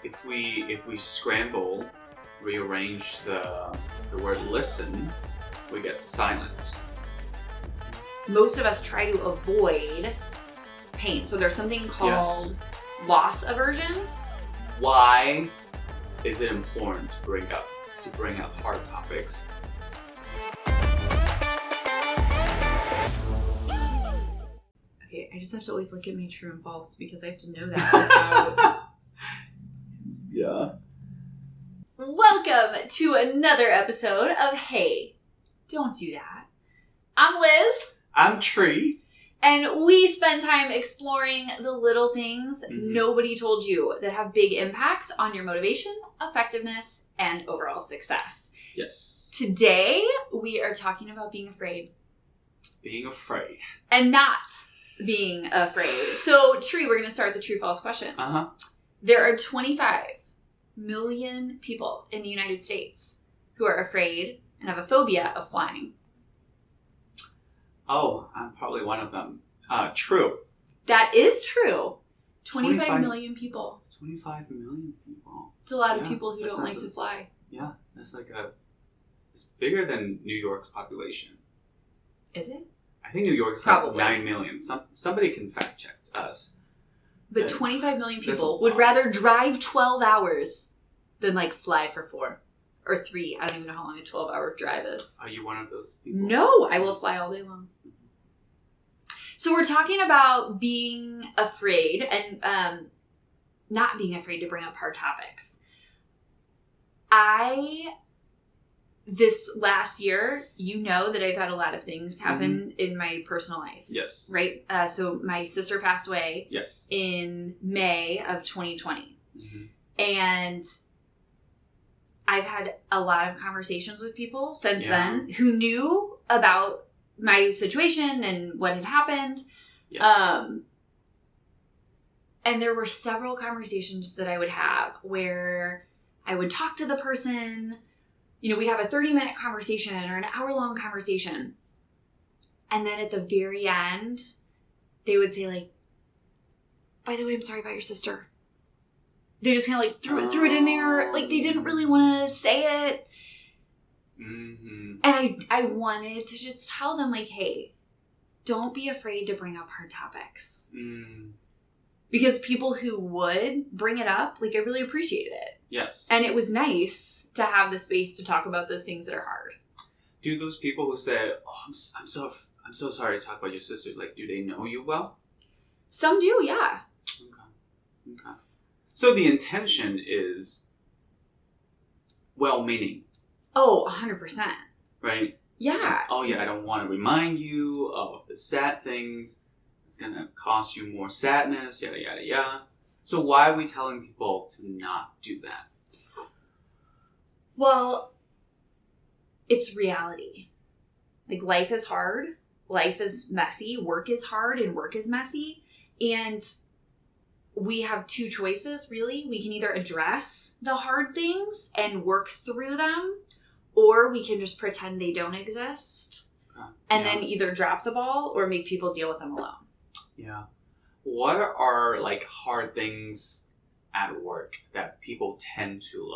if we scramble, rearrange the word listen, we get silent. Most of us try to avoid pain. So there's something called loss aversion. Why is it important to bring up hard topics? Okay, I just have to always look at my true and false because I have to know that. Yeah. Welcome to another episode of Hey, Don't Do That. I'm Liz. I'm Tree. And we spend time exploring the little things nobody told you that have big impacts on your motivation, effectiveness, and overall success. Yes. Today, we are talking about being afraid. Being afraid. And not being afraid. So, Tree, we're going to start with the true-false question. Uh-huh. There are 25 million people in the United States who are afraid and have a phobia of flying. Oh, I'm probably one of them. True. That is true. 25 million people. 25 million people. It's a lot of people who don't like to fly. Yeah, that's it's bigger than New York's population. Is it? I think New York's like 9 million. Somebody can fact check us. But 25 million people would rather drive 12 hours than fly for 4 or 3. I don't even know how long a 12-hour drive is. Are you one of those people? No, I will fly all day long. So we're talking about being afraid and not being afraid to bring up hard topics. This last year, you know that I've had a lot of things happen in my personal life. Yes. Right? So my sister passed away in May of 2020. Mm-hmm. And I've had a lot of conversations with people since then who knew about my situation and what had happened. Yes. And there were several conversations that I would have where I would talk to the person. We'd have a 30-minute conversation or an hour-long conversation. And then at the very end, they would say, by the way, I'm sorry about your sister. They just kind of threw it in there. They didn't really want to say it. Mm-hmm. And I wanted to just tell them, hey, don't be afraid to bring up hard topics. Mm. Because people who would bring it up, I really appreciated it. Yes. And it was nice to have the space to talk about those things that are hard. Do those people who say, "Oh, I'm so sorry to talk about your sister," do they know you well? Some do, yeah. Okay. So the intention is well-meaning. Oh, 100%. Right? Yeah. Oh, yeah, I don't want to remind you of the sad things. It's going to cause you more sadness, yada, yada, yada. So why are we telling people to not do that? Well, it's reality. Life is hard. Life is messy. Work is hard and work is messy. And we have two choices, really. We can either address the hard things and work through them, or we can just pretend they don't exist and then either drop the ball or make people deal with them alone. Yeah. What are hard things at work that people tend to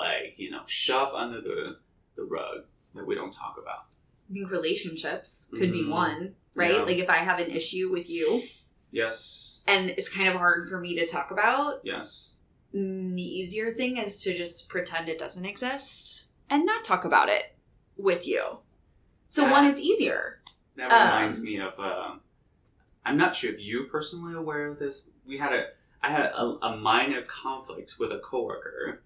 shove under the rug that we don't talk about? I think relationships could be one, right? Yeah. If I have an issue with you. Yes. And it's kind of hard for me to talk about. Yes. The easier thing is to just pretend it doesn't exist and not talk about it with you. So it's easier. That reminds me of, I'm not sure if you're personally aware of this. I had a minor conflict with a coworker.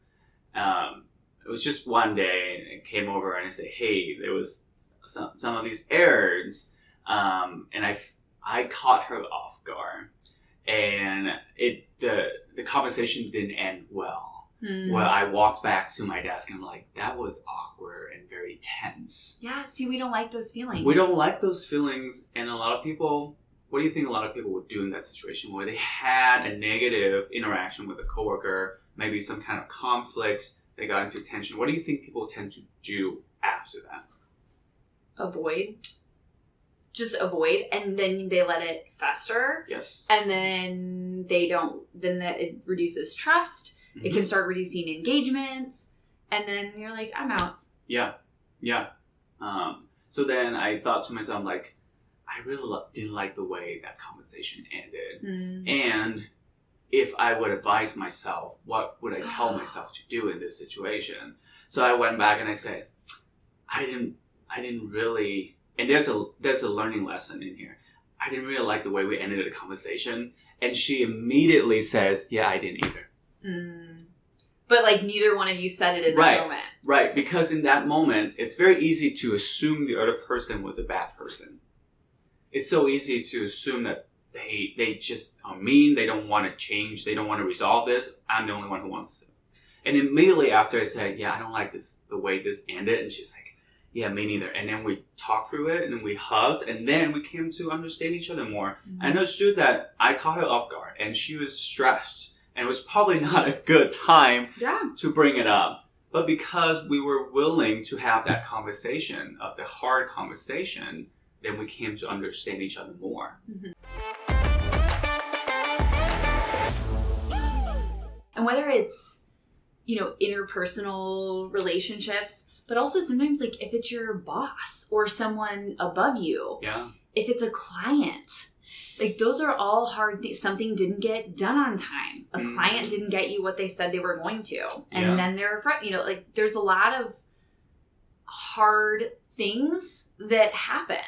It was just one day, and it came over and I said, "Hey, there was some of these errors," and I caught her off guard, and the conversation didn't end well. Well, I walked back to my desk and I'm like, that was awkward and very tense. Yeah, see, we don't like those feelings. We don't like those feelings, and a lot of people. What do you think a lot of people would do in that situation where they had a negative interaction with a coworker, maybe some kind of conflict, they got into tension? What do you think people tend to do after that? Avoid. Just avoid, and then they let it fester. Yes. And then it reduces trust. It can start reducing engagements. And then you're like, I'm out. Yeah. So then I thought to myself, like, I really didn't like the way that conversation ended. And if I would advise myself, what would I tell myself to do in this situation? So I went back and I said, I didn't really, and there's a learning lesson in here. I didn't really like the way we ended the conversation. And she immediately says, yeah, I didn't either. But like neither one of you said it in that moment. Right, because in that moment, it's very easy to assume the other person was a bad person. It's so easy to assume that they just are mean, they don't want to change, they don't want to resolve this. I'm the only one who wants to. And immediately after I said, yeah, I don't like this, the way this ended. And she's like, yeah, me neither. And then we talked through it and then we hugged and then we came to understand each other more. I understood that I caught her off guard and she was stressed and it was probably not a good time to bring it up. But because we were willing to have that conversation, of the hard conversation, then we came to understand each other more. And whether it's, interpersonal relationships, but also sometimes like if it's your boss or someone above you, if it's a client, like those are all hard things. Something didn't get done on time. A client didn't get you what they said they were going to. And then they're, like there's a lot of hard things that happen.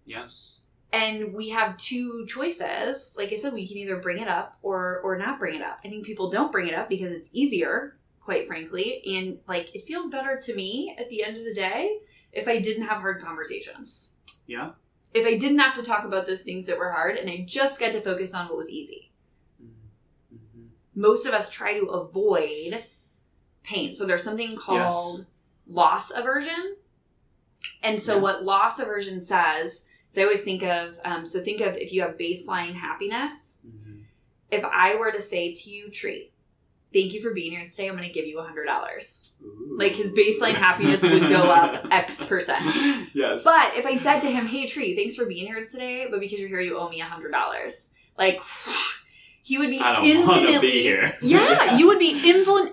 Yes. And we have two choices. Like I said, we can either bring it up or not bring it up. I think people don't bring it up because it's easier, quite frankly. And like, it feels better to me at the end of the day if I didn't have hard conversations. Yeah. If I didn't have to talk about those things that were hard and I just got to focus on what was easy. Most of us try to avoid pain. So there's something called loss aversion. And so what loss aversion says, so I always think of, if you have baseline happiness, if I were to say to you, Tree, thank you for being here today, I'm going to give you $100. Like his baseline happiness would go up X%. Yes. But if I said to him, hey Tree, thanks for being here today, but because you're here, you owe me $100. Like, he would be infinitely, here. You would be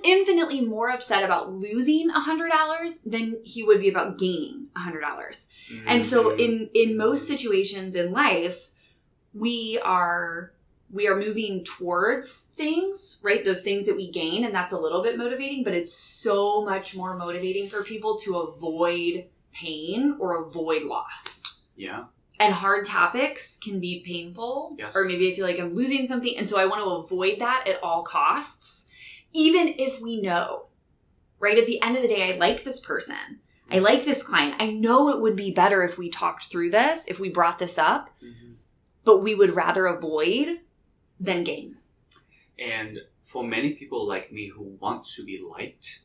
infinitely more upset about losing $100 than he would be about gaining $100. And so in most situations in life, we are moving towards things, right? Those things that we gain, and that's a little bit motivating, but it's so much more motivating for people to avoid pain or avoid loss. Yeah. And hard topics can be painful. Yes. Or maybe I feel like I'm losing something. And so I want to avoid that at all costs. Even if we know, right? At the end of the day, I like this person. I like this client. I know it would be better if we talked through this, if we brought this up. But we would rather avoid than gain. And for many people like me who want to be liked,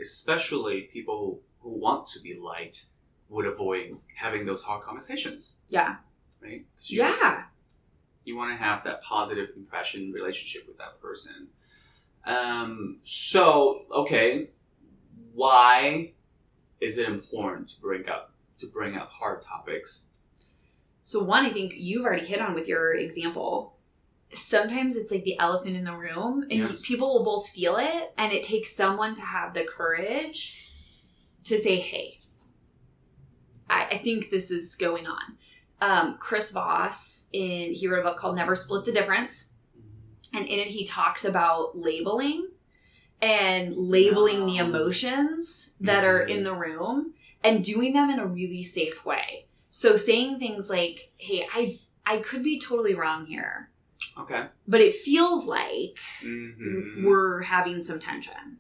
especially people who want to be liked, would avoid having those hard conversations. Yeah. Right? You want to have that positive impression relationship with that person. Okay, why is it important to bring up hard topics? So one, I think you've already hit on with your example. Sometimes it's like the elephant in the room, and people will both feel it, and it takes someone to have the courage to say, hey, I think this is going on. Chris Voss, he wrote a book called Never Split the Difference. And in it, he talks about labeling and labeling the emotions that are in the room and doing them in a really safe way. So saying things like, hey, I could be totally wrong here. Okay. But it feels like we're having some tension.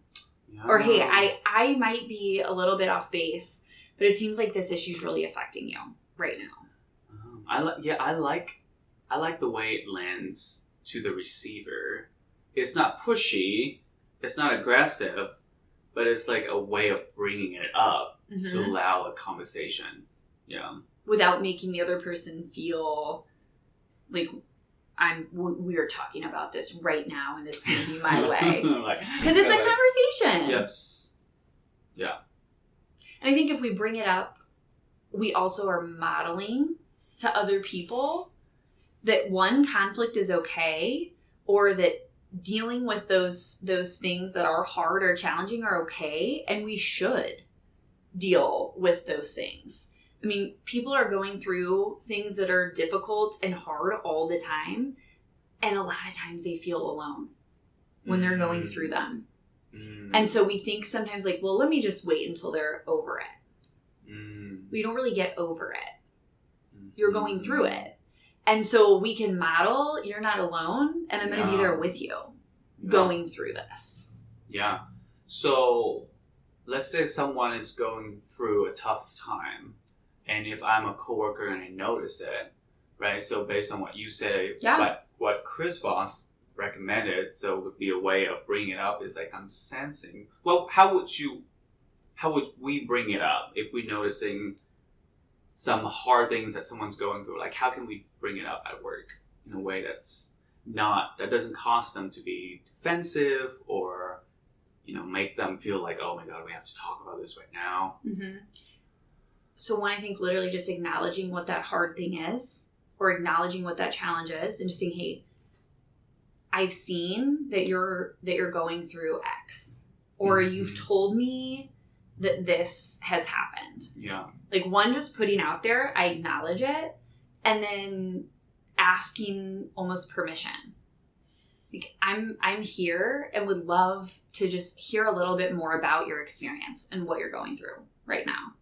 Yeah. Or, hey, I might be a little bit off base, but it seems like this issue is really affecting you right now. I like the way it lands to the receiver. It's not pushy, it's not aggressive, but it's like a way of bringing it up to allow a conversation. Yeah. Without making the other person feel like we are talking about this right now and it's going to be my way. Because it's a conversation. Yes. Yeah. And I think if we bring it up, we also are modeling to other people that one, conflict is okay, or that dealing with those things that are hard or challenging are okay, and we should deal with those things. I mean, people are going through things that are difficult and hard all the time, and a lot of times they feel alone when they're going through them. And so we think sometimes like, well, let me just wait until they're over it. We don't really get over it. You're going through it. And so we can model, you're not alone, and I'm going to be there with you going through this. Yeah. So let's say someone is going through a tough time, and if I'm a coworker and I notice it, right? So based on what you say, what Chris Voss recommended, so it would be a way of bringing it up is like, I'm sensing. Well, how would we bring it up if we're noticing some hard things that someone's going through? Like, how can we bring it up at work in a way that doesn't cause them to be defensive or, make them feel like, oh my God, we have to talk about this right now. Mm-hmm. So one, I think literally just acknowledging what that hard thing is, or acknowledging what that challenge is, and just saying, hey, I've seen that you're going through X, or you've told me that this has happened. Yeah. Like, one, just putting out there, I acknowledge it, and then asking almost permission. Like, I'm here and would love to just hear a little bit more about your experience and what you're going through right now.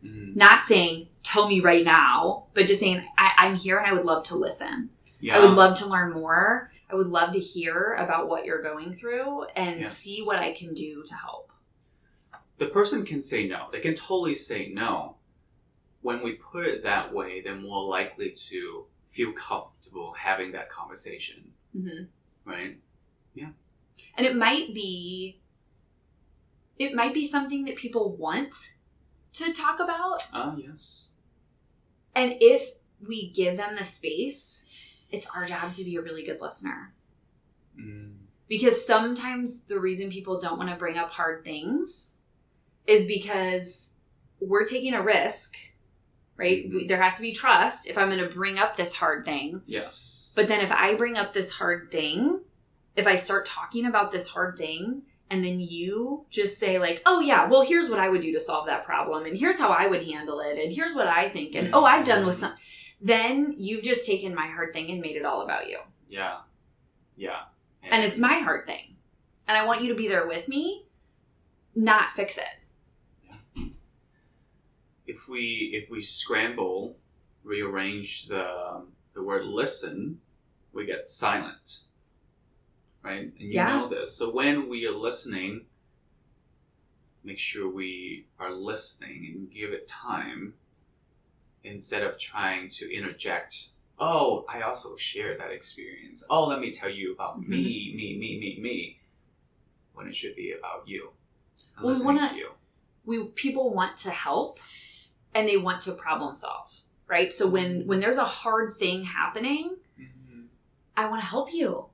Not saying, tell me right now, but just saying, I'm here and I would love to listen. Yeah. I would love to learn more. I would love to hear about what you're going through and see what I can do to help. The person can say no. They can totally say no. When we put it that way, they're more likely to feel comfortable having that conversation. Mm-hmm. Right? Yeah. And it might be something that people want to talk about. Yes. And if we give them the space, it's our job to be a really good listener. Because sometimes the reason people don't want to bring up hard things is because we're taking a risk, right? There has to be trust if I'm going to bring up this hard thing. Yes. But then if I bring up this hard thing, if I start talking about this hard thing, and then you just say like, oh yeah, well, here's what I would do to solve that problem, and here's how I would handle it, and here's what I think, and I've done with some, then you've just taken my hard thing and made it all about you. Yeah. Yeah. And it's my hard thing. And I want you to be there with me, not fix it. Yeah. If we scramble, rearrange the word listen, we get silent. Right? And you know this. So when we are listening, make sure we are listening and give it time instead of trying to interject. Oh, I also share that experience. Oh, let me tell you about me. When it should be about you. And listening to you. People want to help and they want to problem solve, right? So when there's a hard thing happening, I want to help you.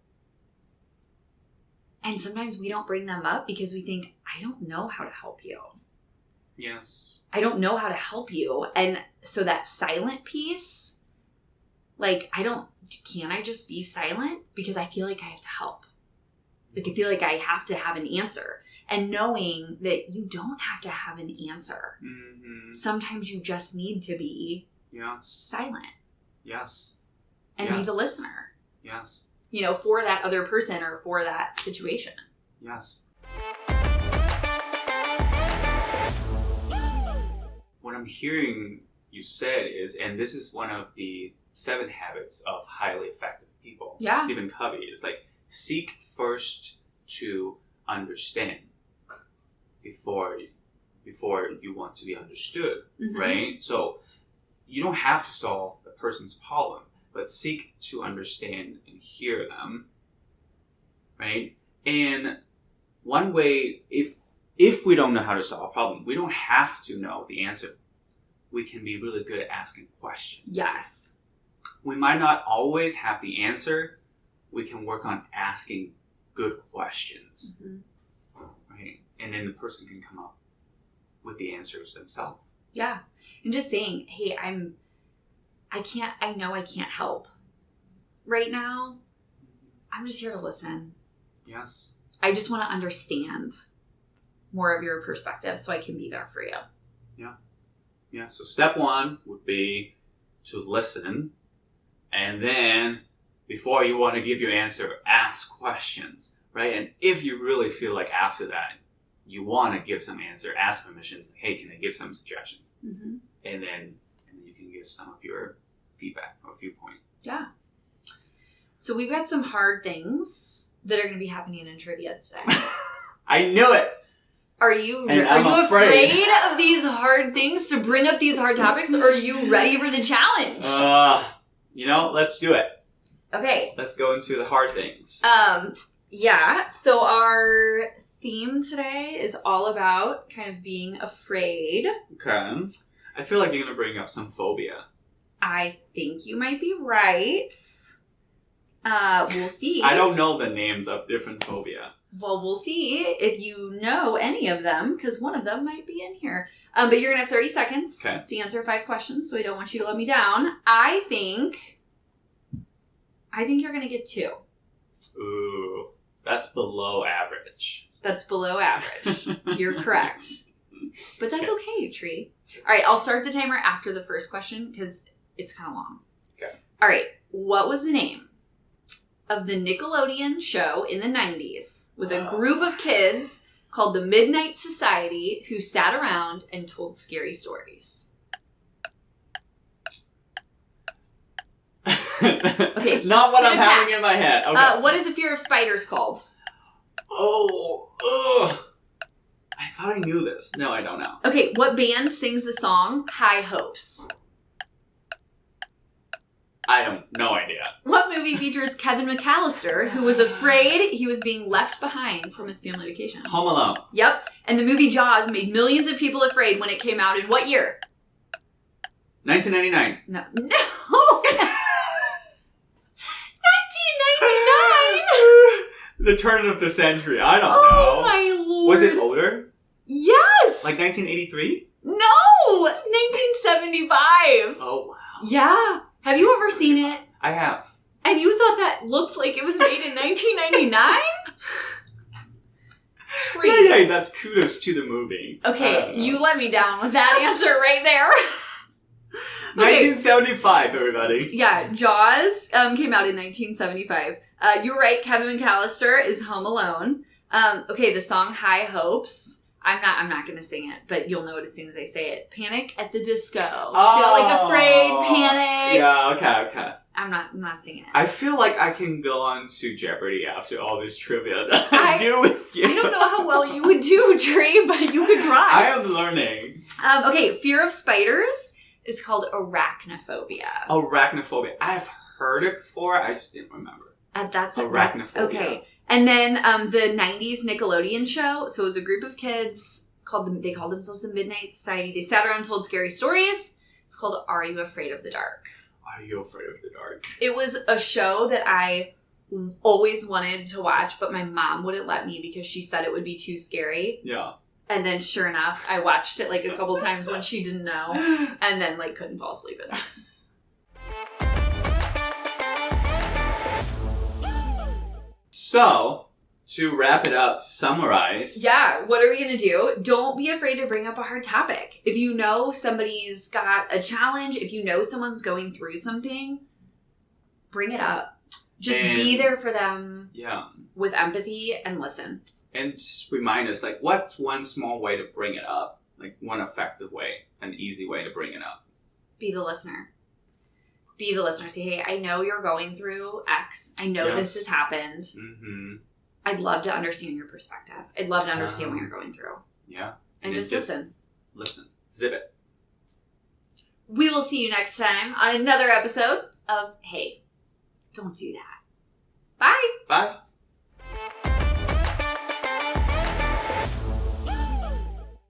And sometimes we don't bring them up because we think, I don't know how to help you. Yes. I don't know how to help you. And so that silent piece, like, can I just be silent? Because I feel like I have to help. Like, I feel like I have to have an answer. And knowing that you don't have to have an answer. Mm-hmm. Sometimes you just need to be silent. Yes. And be the listener. Yes. For that other person or for that situation. Yes. What I'm hearing you said is, and this is one of the 7 habits of highly effective people. Yeah. Stephen Covey is like, seek first to understand before you want to be understood, right? So you don't have to solve the person's problem, but seek to understand and hear them, right? And one way, if we don't know how to solve a problem, we don't have to know the answer. We can be really good at asking questions. Yes. We might not always have the answer. We can work on asking good questions, right? And then the person can come up with the answers themselves. Yeah. And just saying, hey, I know I can't help right now. I'm just here to listen. Yes. I just want to understand more of your perspective so I can be there for you. Yeah. So step 1 would be to listen. And then, before you want to give your answer, ask questions, right? And if you really feel like after that, you want to give some answer, ask permissions. Hey, can I give some suggestions? Mm-hmm. And then you can give some of your feedback or viewpoint. Yeah. So we've got some hard things that are going to be happening in trivia today. I knew it. Are you afraid of these hard things to bring up these hard topics, or are you ready for the challenge? Let's do it. Okay. Let's go into the hard things. Yeah. So our theme today is all about kind of being afraid. Okay. I feel like you're going to bring up some phobia. I think you might be right. We'll see. I don't know the names of different phobia. Well, we'll see if you know any of them, because one of them might be in here. But you're going to have 30 seconds to answer 5 questions, so I don't want you to let me down. I think you're going to get 2. Ooh, that's below average. That's below average. You're correct. But that's okay, Tree. All right, I'll start the timer after the first question, because it's kind of long. Okay. All right, what was the name of the Nickelodeon show in the 90s with a group of kids called the Midnight Society who sat around and told scary stories? Okay. Not what I'm having in my head. Okay. What is A Fear of Spiders called? I thought I knew this. No, I don't know. Okay, what band sings the song High Hopes? I have no idea. What movie features Kevin McAllister, who was afraid he was being left behind from his family vacation? Home Alone. Yep. And the movie Jaws made millions of people afraid when it came out in what year? 1999. No. 1999! The turn of the century. I don't know. Oh my lord. Was it older? Yes! Like 1983? No! 1975! Oh, wow. Yeah. Have you ever seen it? I have. And you thought that looked like it was made in 1999? Yeah, that's kudos to the movie. Okay, you let me down with that answer right there. 1975, everybody. Yeah, Jaws came out in 1975. You were right, Kevin McAllister is Home Alone. Okay, the song High Hopes. I'm not gonna sing it, but you'll know it as soon as I say it. Panic at the Disco. Oh, So like afraid, panic. Yeah, okay. I'm not singing it. I feel like I can go on to Jeopardy after all this trivia that I do with you. I don't know how well you would do, Trey, but you could try. I am learning. Okay, fear of spiders is called arachnophobia. Arachnophobia. I've heard it before. I just didn't remember. That's arachnophobia. Okay. And then the 90s Nickelodeon show. So it was a group of kids they called themselves the Midnight Society. They sat around and told scary stories. It's called Are You Afraid of the Dark? Are You Afraid of the Dark? It was a show that I always wanted to watch, but my mom wouldn't let me because she said it would be too scary. Yeah. And then sure enough, I watched it like a couple times when she didn't know, and then like couldn't fall asleep in it. So, to wrap it up, to summarize. Yeah, what are we going to do? Don't be afraid to bring up a hard topic. If you know somebody's got a challenge, if you know someone's going through something, bring it up. Just be there for them with empathy and listen. And just remind us, like, what's one small way to bring it up? Like, one effective way, an easy way to bring it up. Be the listener. Be the listener. Say, hey, I know you're going through X. I know this has happened. Mm-hmm. I'd love to understand your perspective. I'd love to understand what you're going through. Yeah. And just listen. Listen. Zip it. We will see you next time on another episode of Hey, Don't Do That. Bye. Bye.